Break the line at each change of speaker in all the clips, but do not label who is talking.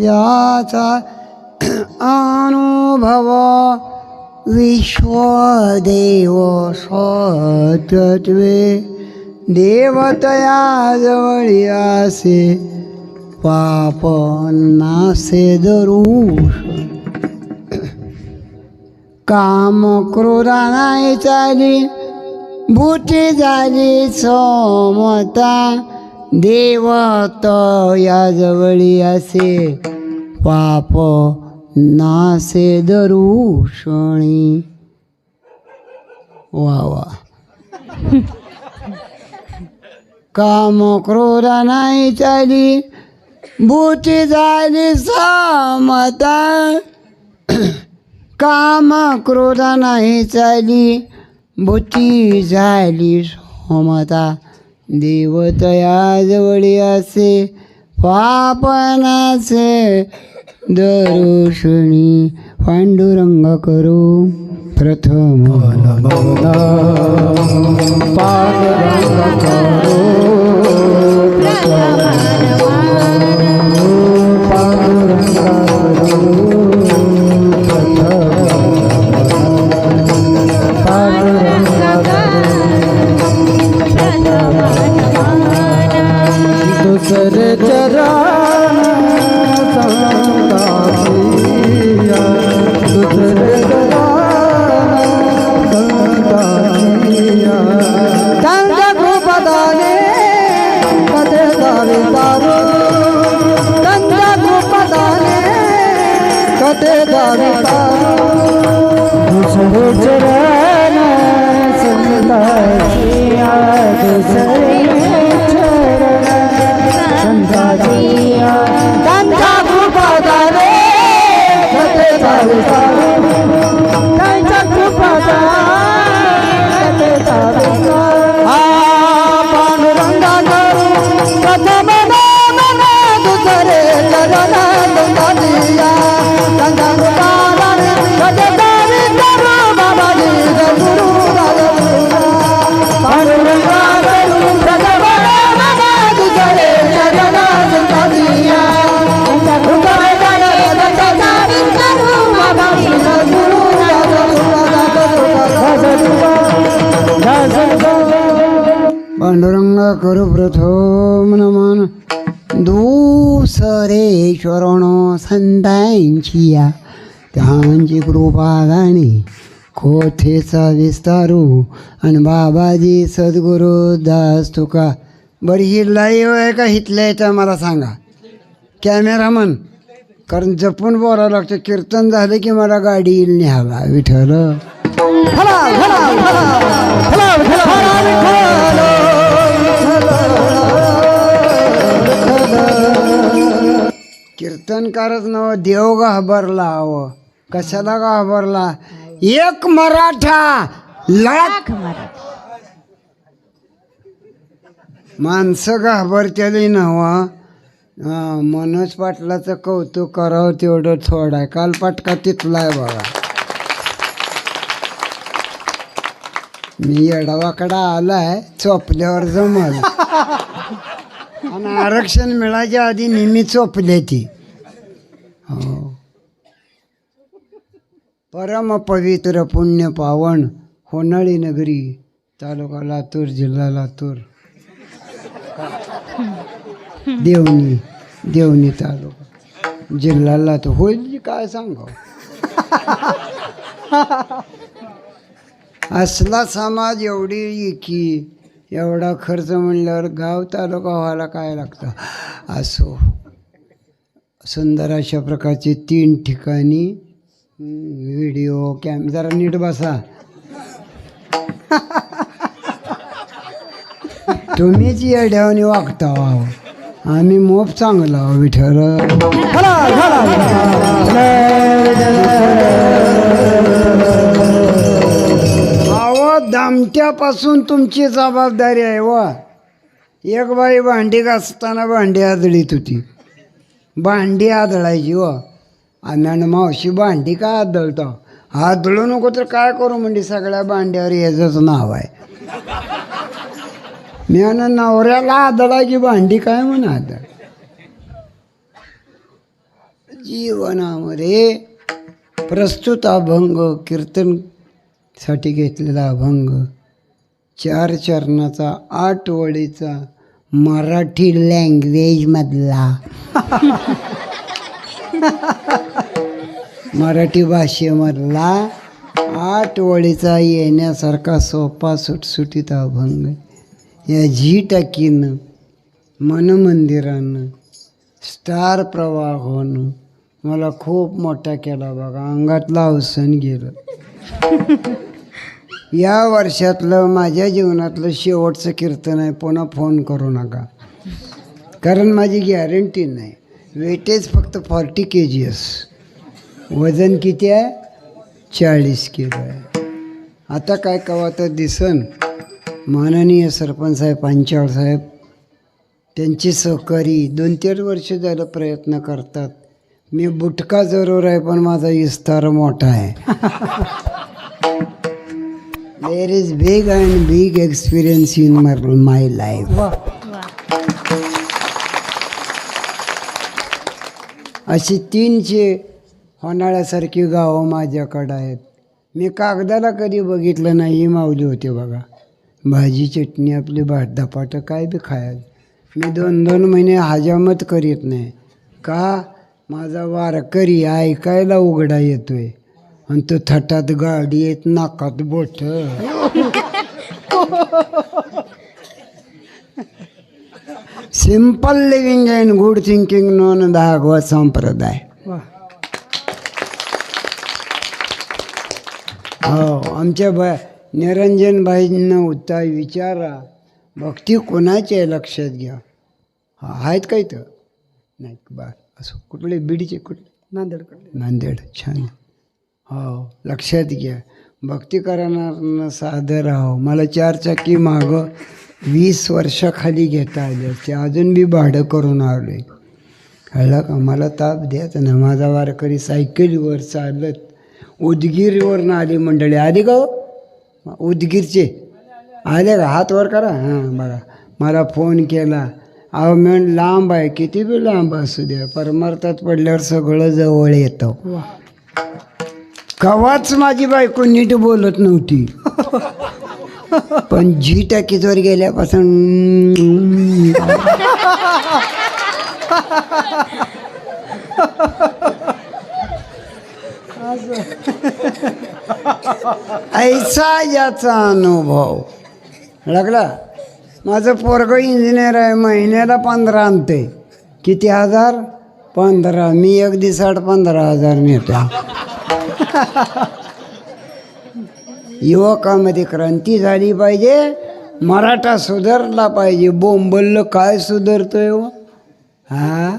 याचा अनुभव विश्वदेव सत्यत्वे देवतया जवळी असे पाप नासे दरुष काम क्रोधा नाही चाली भूती झाली समता देवत या जवळी असे पाप नासे दरुषणी. वा वा. काम क्रोध नाही चाली भूती झाली समता काम क्रोध नाही चाली भूती झाली समता देवतया जवळी असे पापनाचे दरुषणी. पांडुरंग करू प्रथम पांडुरंग करू दुसरे चरण संतापिया दुसरे चरण संतापिया त्यांच्या कृपदाने कथे गावी तारू त्यांच्या कृपदाने कथे गावी तारू दुसरे चरण संतापिया दुसरे त्यांच्या कृपादाने कथे गावी तारू त्यांच्या कृपादाने कथे गावी तारू. पांडुरंगा करू प्रथम नाम दुसरे चरण संतापिया त्यांच्या कृपादाने कथे गावी तारू बाबाजी गुरु राजगुरू. पांडुरंगा करू प्रथम नाम दुसरे चरण संतापिया त्यांच्या कृपादाने कथे गावी तारू बाबाजी गुरु राजगुरू. पांडुरंग करू प्रथम नमन दुसरे शरण संतांची या त्यांची कृपा गाणी कोथेचा विस्तारू आणि बाबाजी सद्गुरु दास तुका. बरी ही लाईव्ह आहे का हितल्या याच्या मला सांगा कॅमेरामन, कारण जपून बोलावं लागतं. कीर्तन झालं की मला गाडी येईल न्यायला. विठ्ठल कीर्तनकारच नव देव घाबरला. हवं कशाला घाबरला? एक मराठा लाख माणसं घाबरतेली नव्हा. मनोज पाटलाचं कौतुक करावं तेवढं थोडं आहे. काल पाटका तिथलाय बघा. मी येडावाकडा आलाय चोपल्यावर जमल. आणि आरक्षण मिळायच्या आधी नेहमी चोपले ती. हो. परम पवित्र पुण्य पावन होनाळी नगरी तालुका लातूर जिल्हा लातूर देवणी तालुका जिल्हा लातूर. होईल काय सांगावं. असला समाज एवढी की एवढा खर्च म्हणल्यावर गाव तालुका व्हायला काय लागतं. असो सुंदर अशा प्रकारचे 3 ठिकाणी व्हिडिओ जरा नीट बसा. तुम्हीच येड्यावानी वागता. आम्ही मोप चांगला विठ्ठल. दामट्यापासून तुमची जबाबदारी आहे. वा एक बाई भांडी घासताना भांडी आदळीत होती. भांडी आदळायची. व आम्ही मावशी भांडी का आदळतो? आदळू नको तर काय करू म्हणजे सगळ्या भांड्यावर याचंच नाव आहे. मी नवऱ्याला आदळायची भांडी काय म्हणा आदळ. जीवनामध्ये प्रस्तुत अभंग कीर्तनसाठी घेतलेला अभंग 4 चरणाचा 8 ओळीचा मराठी लँग्वेजमधला मराठी भाषेमधला 8 ओळीचा येण्यासारखा सोपा सुटसुटीत अभंग या टाकीनं मनमंदिरानं स्टार प्रवाहानं मला खूप मोठा केला बघा. अंगातलं अवसन गेलं. या वर्षातलं माझ्या जीवनातलं शेवटचं कीर्तन आहे. पुन्हा फोन करू नका, कारण माझी गॅरंटी नाही. वेटेज फक्त 40 kgs, वजन किती आहे? 40 किलो आहे. आता काय कवा तर दिसन. माननीय सरपंच साहेब, पांचाळ साहेब, त्यांचे सहकारी 2-3 वर्ष झालं प्रयत्न करतात. मी बुटका जरूर आहे, पण माझा विस्तार मोठा आहे. There is big and big experience in my life. अशी 300 होणाळ्यासारखी गावं माझ्याकडं आहेत. मी कागदाला कधी बघितलं नाही. ही माऊली होते बघा. भाजी चटणी आपली धपाटं काय बी खायला. मी 2-2 महिने हजामत करीत नाही. का? माझा वारकरी ऐकायला उघडा येतोय आणि तो थटात गाडी येत, नाकात बोट. Simple living and good thinking नॉन भागवत संप्रदाय. हो, आमच्या निरंजन भाईंना उत्तर विचारा, भक्ती कोणाची आहे लक्षात घ्या. आहेत काय तर नाही बा. असं कुठले बीडचे कुठले? नांदेड. छान. हो, लक्षात घ्या. भक्ती करणाऱ्यांना सादर राहो. मला 4 चाकी मागं 20 वर्षाखाली घेता आले असते. अजून बी भाडं करून आलो आहे. कळलं का? मला ताप द्यायचा ना. माझा वारकरी सायकलीवर चालत उदगीरवरनं आली मंडळी. आली का हो? उदगीरचे आले का? हात वर करा. हां बघा, मला फोन केला. अहो मी लांब आहे, किती बी लांब असू द्या, परमार्थात पडल्यावर सगळं जवळ येतं. कवाच माझी बायको नीट बोलत नव्हती, पण टाकीजवर गेल्यापासून ऐसा याचा अनुभव लागला. माझं पोरगं इंजिनियर आहे. महिन्याला 15 आणते. किती हजार? 15. मी एक दिवसात 15,000 नेतो. युवकामध्ये क्रांती झाली पाहिजे. मराठा सुधारला पाहिजे. बोंबललं काय सुधारतोय हो? हा,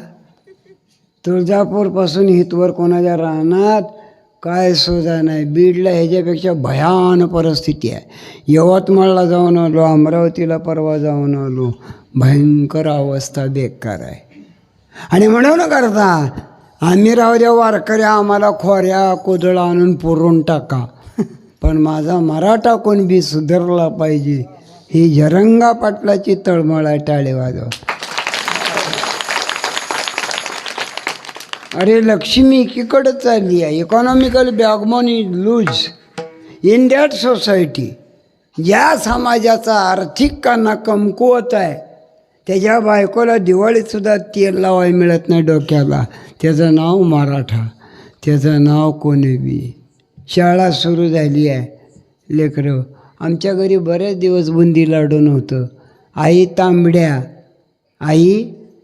तुळजापूरपासून हितवर कोणाच्या रानात काय सुद्धा नाही. बीडला ह्याच्यापेक्षा भयान परिस्थिती आहे. यवतमाळला जाऊन आलो, अमरावतीला परवा जाऊन आलो. भयंकर अवस्था बेकार आहे. आणि म्हणून करता आम्ही राहू द्या वारकरी, आम्हाला खोऱ्या कोदळ आणून पुरून टाका, पण माझा मराठा कोण बी सुधारला पाहिजे. ही जरंगा पाटलाची तळमळ आहे. टाळे वाजव. अरे लक्ष्मी एकीकडे चालली आहे. Economical backbone is loose in that society. ज्या समाजाचा आर्थिक काना कमकुवत आहे, त्याच्या बायकोला दिवाळीतसुद्धा तेल लावायला मिळत नाही डोक्याला. त्याचं नाव मराठा, त्याचं नाव कोणी बी. शाळा सुरू झाली आहे. लेकरं, आमच्या घरी बरेच दिवस बुंदी लाडू नव्हतं. आई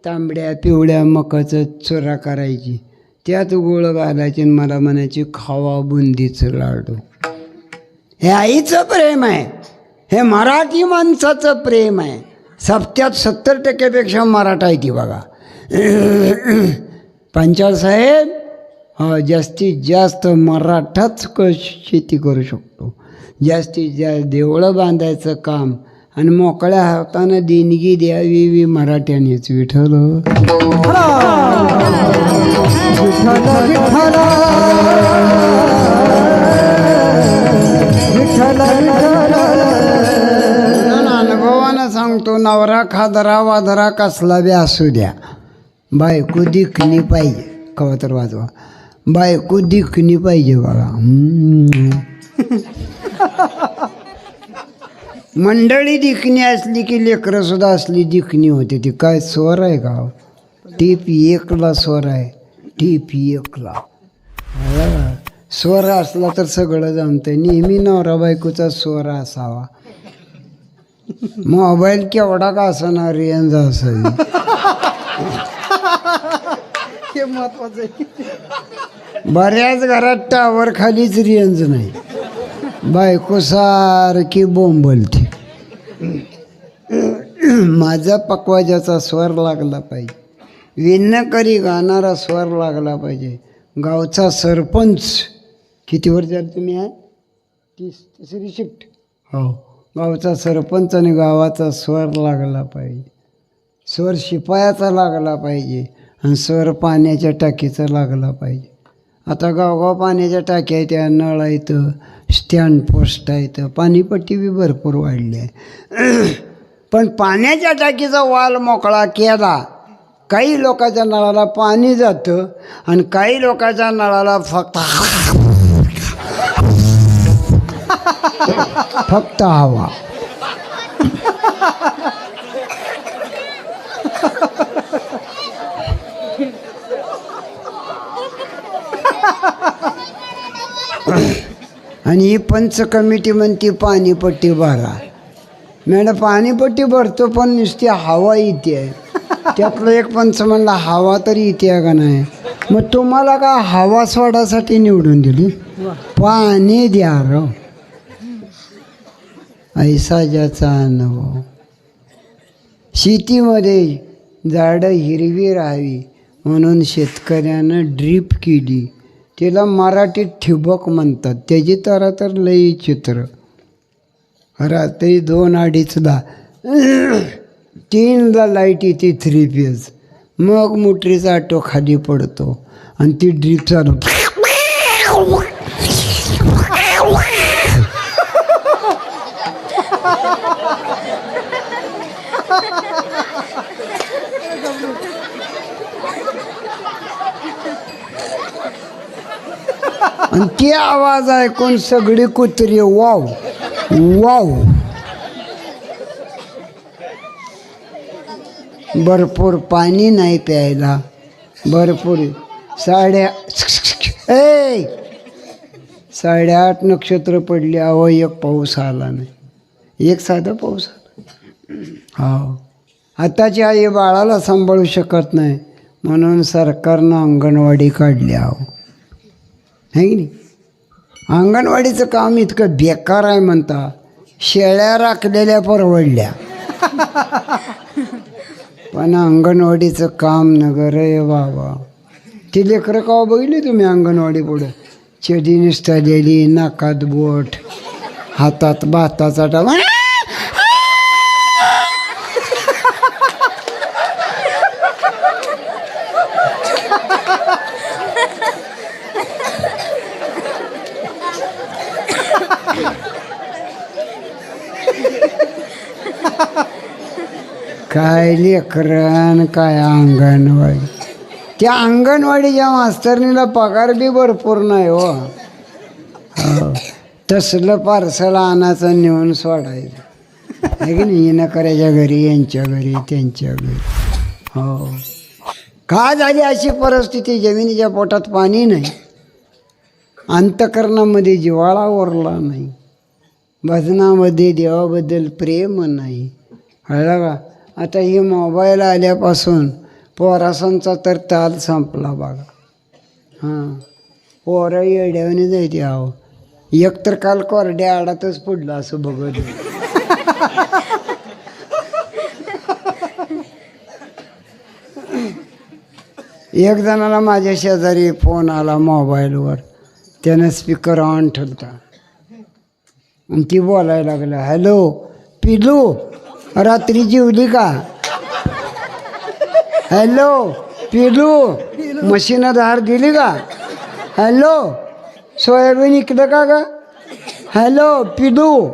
तांबड्या पिवळ्या मकाचं चुरा करायची, त्यात गोळ घालायची आणि मला म्हणायची खावा बुंदीचं लाडू. हे आईचं प्रेम आहे. हे मराठी माणसाचं प्रेम आहे. 70% मराठा आहे ती बघा. पांचाळ साहेब, हा जास्तीत जास्त मराठाच शेती करू शकतो. जास्तीत जास्त देवळं बांधायचं काम आणि मोकळ्या हातानं देणगी द्यावी मराठ्यानेच. विठ्ठल अनुभवानं सांगतो, नवरा खादरा वादरा कसला बी असू द्या, बायको दिखली पाहिजे. कवा तर वाजवा. बायको दिखणी पाहिजे बघा. मंडळी दिखणी असली की लेकरंसुद्धा असली दिखणी होते. ती काय स्वर आहे का? टीप एकला स्वर आहे. टीप एकला स्वर असला तर सगळं जमतंय. नेहमी नवरा बायकोचा स्वर असावा. मोबाईल केवढा का असाना रेंज असावी.
हे महत्वाचं आहे.
बऱ्याच घरात टावर खालीच रेंज नाही. बायको सारखी बोंबलते. माझा पकवाजाचा स्वर लागला पाहिजे. विन्न करी गाणारा स्वर लागला पाहिजे. गावचा सरपंच किती वर्ष झालं तुम्ही आहे? तिसरी शिफ्ट. हो, गावचा सरपंच आणि गावाचा स्वर लागला पाहिजे. स्वर शिपायाचा लागला पाहिजे आणि स्वर पाण्याच्या टाकीचा लागला पाहिजे. आता गावगाव पाण्याच्या टाक्या आहेत, त्या नळ आहेत, स्टँड पोस्ट आहेत, पाणीपट्टी बी भरपूर वाढली आहे. पण पाण्याच्या टाकीचा वाल मोकळा केला. काही लोकांच्या नळाला पाणी जातं आणि काही लोकांच्या नळाला फक्त हवा. आणि ही पंच कमिटी म्हणते पाणीपट्टी भरा. मॅडम पाणीपट्टी भरतो पण नुसती हवा येते आहे. त्यातलं एक पंच म्हणला हवा तरी येते का नाही. मग तुम्हाला का हवा सोडासाठी निवडून दिली? पाणी द्या रो. ऐसा ज्याचा अनुभव. शेतीमध्ये झाडं हिरवी राहावी म्हणून शेतकऱ्यानं ड्रीप केली. तिला मराठीत ठिबक म्हणतात. त्याची तर लई चित्र. रात्री 2-2:30 3ला लाईट येते 3 फेज. मग मोटरीचा ऑटो खाली पडतो आणि ती ड्रीप चालू. आणि ते आवाज ऐकून सगळी कुत्री वाव वाव. भरपूर पाणी नाही प्यायला. भरपूर 8:30 नक्षत्र पडली. अहो एक पाऊस आला नाही. एक साधा पाऊस आला. हो, आताची आई बाळाला सांभाळू शकत नाही म्हणून सरकारनं अंगणवाडी काढली. अहो आहे की नाही. अंगणवाडीचं काम इतकं बेकार आहे म्हणता. शेळ्या राखलेल्या परवडल्या. पण अंगणवाडीचं काम नगर आहे बाबा. ती लेकरं का बघितली तुम्ही अंगणवाडी पुढं? चडी निसटलेली, नाकात बोट, हातात भाताचा डबा. काय लेकरं काय अंगणवाडी. त्या अंगणवाडीच्या मास्तरणीला पगार बी भरपूर नाही हो. तसलं पार्सल आणायचं नेऊन सोडायचं आहे की नाही. येणं करायच्या घरी, यांच्या घरी, त्यांच्या घरी. हो, का झाली अशी परिस्थिती? जमिनीच्या पोटात पाणी नाही, अंतकरणामध्ये जिव्हाळा उरला नाही, भजनामध्ये देवाबद्दल प्रेम नाही. कळलं का? आता ही मोबाईल आल्यापासून पोरासांचा तर ताल संपला बघा. हां, पोरं येड्यावाने जायते. आहो, एक तर काल कोरड्या आडातच पडलं असं बघत. एक जणाला माझ्या शेजारी फोन आला मोबाईलवर. त्यानं स्पीकर ऑन ठेवता आणि ती बोलायला लागलं, हॅलो पिलू, रात्री जेवली का? हॅलो पिलू, मशीनं धार दिली का? हॅलो सोयाबीन इकडं का ग? हॅलो पिलू.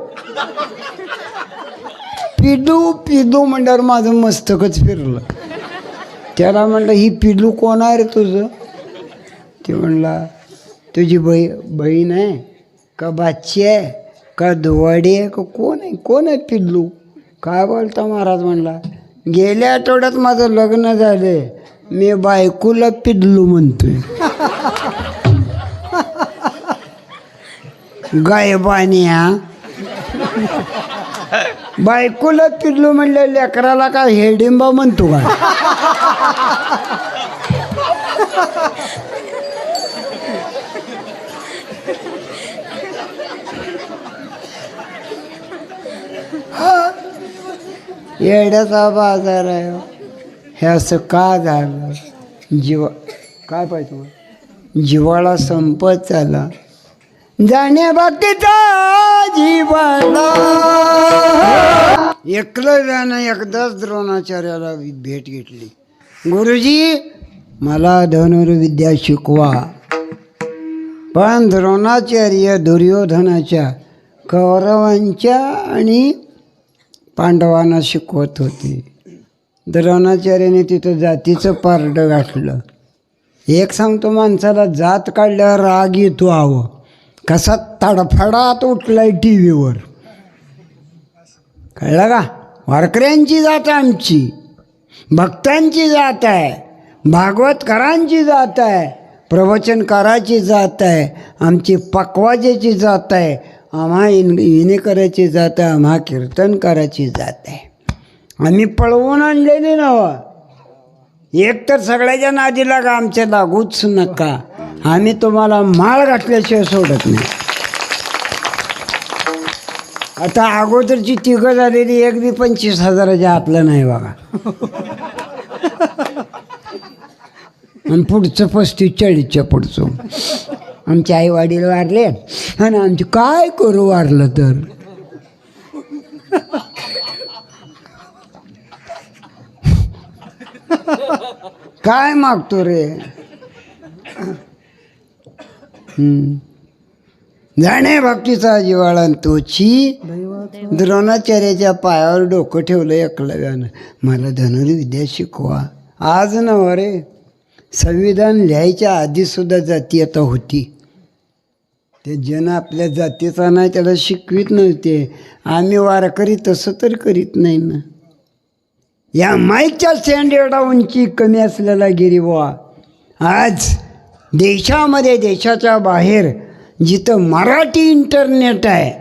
पिलू पिलू म्हणल्यावर माझं मस्तकच फिरलं. त्याला म्हणलं, ही पिलू कोण आहे रे तुझं? ते म्हणला तुझी बहीण आहे का बाची आहे का दुवाडी आहे का कोण आहे पिल्लू? काय बोलता महाराज? म्हणला गेल्या आठवड्यात माझं लग्न झालं, मी बायकोला पिल्लू म्हणतोय. गायबानिया बायकोला पिल्लू म्हणलं, लेकराला का हेडिंबा म्हणतो का? येड्याचा बाजार आहे. हे असं का झालं? काय पाहिजे? जिवाळा संपत चालला, जाण्या बाकीचा जिवाळा. एकलं जाणं. एकदाच द्रोणाचार्याला भेट घेतली. गुरुजी मला धनुर्विद्या शिकवा. पण द्रोणाचार्य दुर्योधनाच्या, कौरवांच्या आणि पांडवांना शिकवत होते. द्रोणाचार्याने तिथं जातीचं पारडं गाठलं. एक सांगतो, माणसाला जात काढल्यावर राग येतो. हवं कसा तडफडात उठलाय टी व्हीवर, कळलं का? वारकऱ्यांची जात आमची, भक्तांची जात आहे, भागवतकारांची जात आहे, प्रवचनकाराची जात आहे, आमची पकवाजेची जात आहे, आम्हा विनेकराची जात आहे, आम्हा कीर्तनकाराची जात आहे. आम्ही पळवून आणलेली नवं. एक तर सगळ्याच्या नादी लागा, आमच्या लागूच नका. आम्ही तुम्हाला माळ घातल्याशिवाय सोडत नाही. आता अगोदरची तिघं झालेली एक बी 25,000च्या आतलं नाही बघा. आणि पुढचं 35-40च्या पुढचं. आमचे आई वडील वारले आणि आमचे काय करू वारलं तर. काय मागतो रे? जाणे भक्तीचा जिवाळा तोची. द्रोणाचार्याच्या पायावर डोकं ठेवलं एकलव्यानं. मला धनुर्विद्या शिकवा. आज नव्हे रे, संविधान लिहायच्या आधीसुद्धा जातीयता होती. ते जन आपल्या जातीचा नाही त्याला शिकवीत नव्हते. आम्ही वारकरी तसं तर करीत नाही ना. या माईकच्या स्टँड एवढा उंची कमी असलेला गिरीबुवा आज देशामध्ये, देशाच्या बाहेर जिथं मराठी इंटरनेट आहे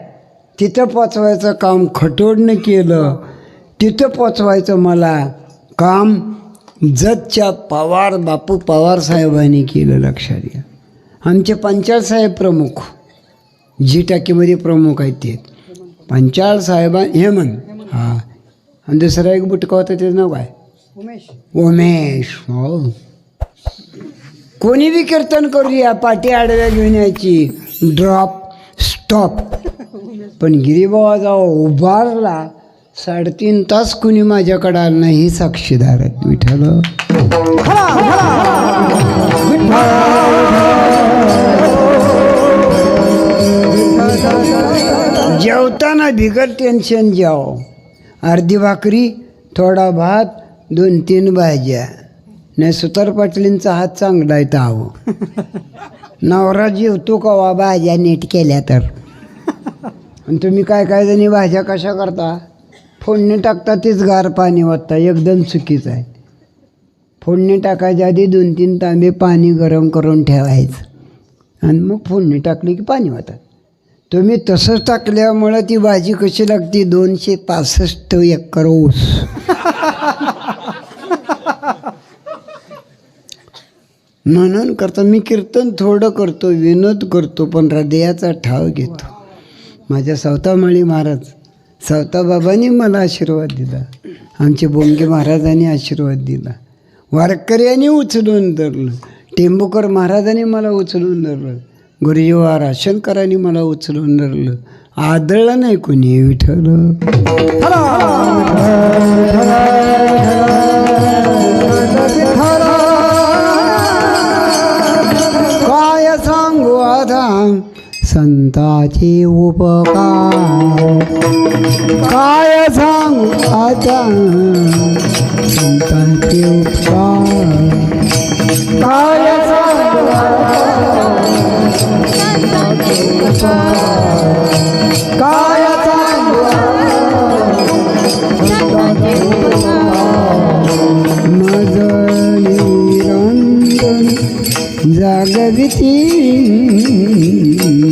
तिथं पोचवायचं काम खटोडनं केलं. तिथं पोचवायचं मला काम जतच्या बापू पवार साहेबांनी केलं. लक्षात घ्या. आमचे पंचाळ साहेब प्रमुख, जी टाकीमध्ये प्रमुख आहेत ते पंचाळ साहेबा हेमन. हां. आणि दुसरा एक बुटका होता त्याचं नाव काय? उमेश. हो. कोणी बी कीर्तन करूया, पाठी आडव्या घेऊन यायची, ड्रॉप स्टॉप. पण गिरीबाबा जाऊ उभारला 3.5 तास कुणी माझ्याकडे आलं नाही. ही साक्षीदार आहेत. विठ्ठल जेवताना बिगर टेन्शन जेव. अर्धी भाकरी, थोडा भात, 2-3 भाज्या. नाही सुतार पाटलींचा हात चांगला आहे तर हवं. नवरा जेवतो का वा भाज्या नीट केल्या तर. आणि तुम्ही काय जणी भाज्या कशा करता? फोडणी टाकता तीच गार पाणी वाटता. एकदम चुकीचं आहे. फोडणी टाकायच्या आधी 2-3 तांबे पाणी गरम करून ठेवायचं आणि मग फोडणी टाकली की पाणी वाटतं. तुम्ही तसंच टाकल्यामुळं ती भाजी कशी लागते? 265 एकर ऊस. म्हणून करतो मी कीर्तन थोडं करतो, विनोद करतो, पण हृदयाचा ठाव घेतो. माझ्या सावतामाळी महाराज, सावताबाबांनी मला आशीर्वाद दिला. आमचे बोंगे महाराजांनी आशीर्वाद दिला. वारकऱ्यांनी उचलून धरलं. टेंबूकर महाराजांनी मला उचलून धरलं. गुरुजीवा राशनकरांनी मला उचलून धरलं. आदळलं नाही कोणी. विठ्ठल काय सांगू आता संताचे उपकार. काय सांगू आता संताचे उपकार. काय सांगू जागविती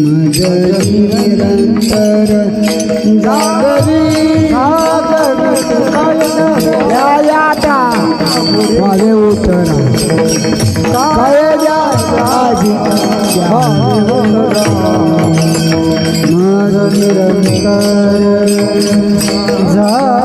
मज निरंतर जागवी वावे उतरा काय मज निरंतर जागवी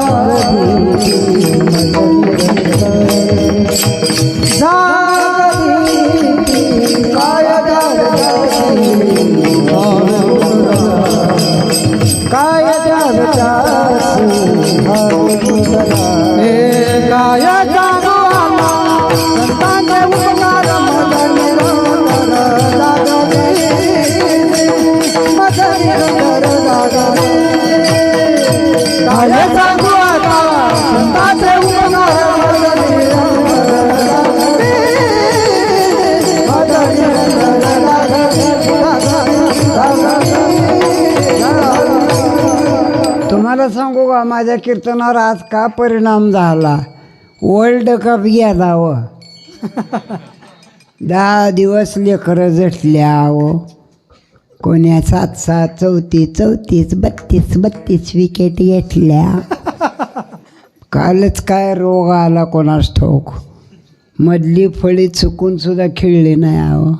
तुम्हाला सांगू का माझ्या कीर्तनावर आज का परिणाम झाला. वर्ल्ड कप गेला व 10 दिवस लेकरं झटल्या व कोण्या 7-7 34 32 विकेट घेतल्या. कालच काय रोग आला कोणास ठाऊक. मधली फळी चुकून सुद्धा खेळली नाही अहो.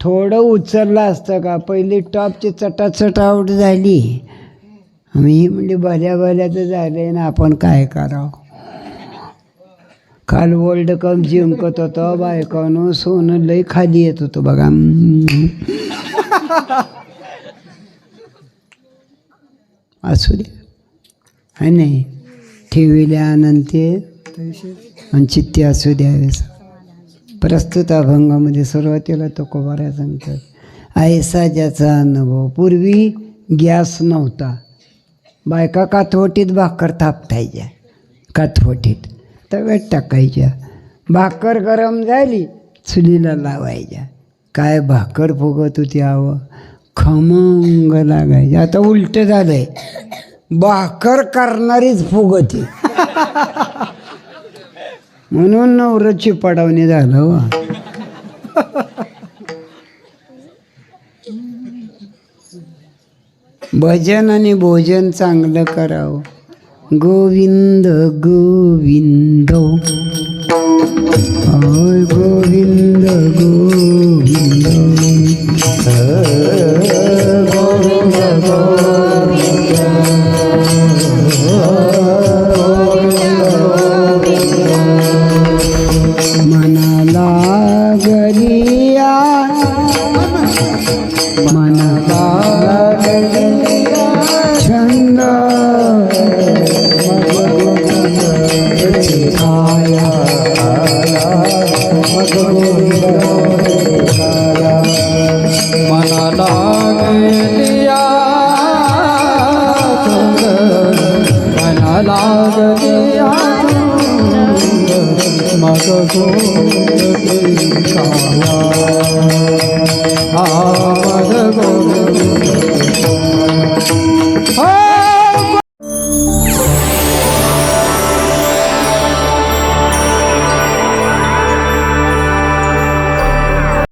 थोडं उचललं असतं का पहिली टॉपची चटाचट आऊट झाली. मी म्हणजे भल्याचं झाले ना आपण काय करावं. काल वर्ल्ड कप जिंकत होतं बायकानं सोनं लई खाली येत होतं बघा. असू दे है नाही ठेविल्या अनंते आणि चित्ते असू द्यावेस. प्रस्तुत अभंगामध्ये सुरुवातीला तुकोबाऱ्या सांगतात ऐसा ज्याचा अनुभव. पूर्वी गॅस नव्हता. बायका काथवटीत भाकर थापटायच्या. काथवटीत तव्यात टाकायच्या. भाकर गरम झाली चुलीला लावायच्या. काय भाकर फुगत होती आवं. खमंग लागायची. आता उलट झालंय. भाकर करणारीच फुगती. म्हणून नवऱ्याची पडावणी झालं वा. भजन आणि भोजन चांगलं करावं. गोविंद गोविंद गोविंद गोविंद मनाला गरिया मनाला छंद
मनाला गेलिया मनाला गेलिया मग गोविंद